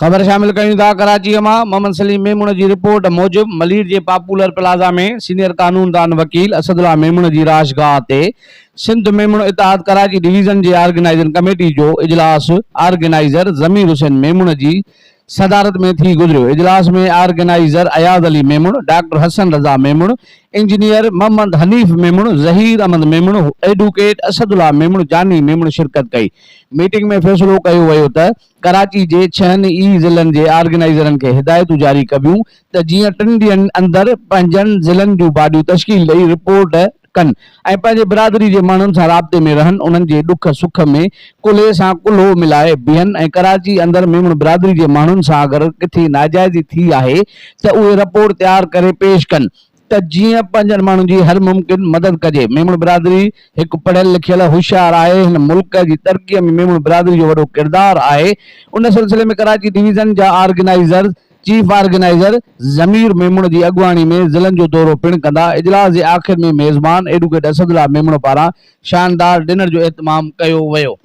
खबर शामिल कयूं था कराची मां। मोहम्मद सलीम मेमून की रिपोर्ट मूजिब मलीर के पॉपुलर प्लाज़ा में सीनियर कानूनदान वकील असदुल्ला मेमून की राशगाह ते सिंध मेमून इत्तेहाद कराची डिवीजन के ऑर्गेनाइजिंग कमेटी जो इजलास ऑर्गेनाइजर जमीर हुसैन मेमून की सदारत में थी गुजरियो। इजलास में organiser Ayad Ali Memon, doctor Hasan Raza Memon, engineer Mohammad Hanif Memon, Zaheer Ahmad Memon, advocate Asadullah Memon जानी मेमून शिरकत कई। मीटिंग में फैसलो कयो वियो त कराची के 6 ई ज़िलन के ऑर्गेनाइजरन के हिदायतूं जारी कबियूं त जीअं 3 ॾींहंनि अंदर पंहिंजनि ज़िलनि जूं बाडियूं तश्कील ॾेई रिपोर्ट कनि ऐं पंहिंजे बिरादरी के माण्हुनि सां राब्ते में रहनि, उन्हनि जे ॾुख सुख में कुल्हे सां कुल्हो मिलाए बीहनि ऐं कराची अंदर मेमून बिरादरी के माण्हुनि सां अगरि किथे नाजाइज़ी थी आहे त उहे रिपोर्ट तैयार करे पेश कनि त जीअं पंहिंजनि माण्हुनि जी हर मुमकिन मदद कजे। मेमून बिरादरी एक पढ़ियल लिखियल होशियार आहे। हिन मुल्क की तरक्की में मेमून बिरादरी जो वॾो किरदार आहे। उन सिलसिले में कराची डिवीजन जा ऑर्गेनाइजर चीफ ऑर्गेनाइजर जमीर मेमून की अगवानी में ज़िलन जो दौरो पिण कंदा। इजलास के आखिर में मेज़बान एडवोकेट असदुल्ला मेमून पारां शानदार डिनर जो एहतमाम कयो वियो।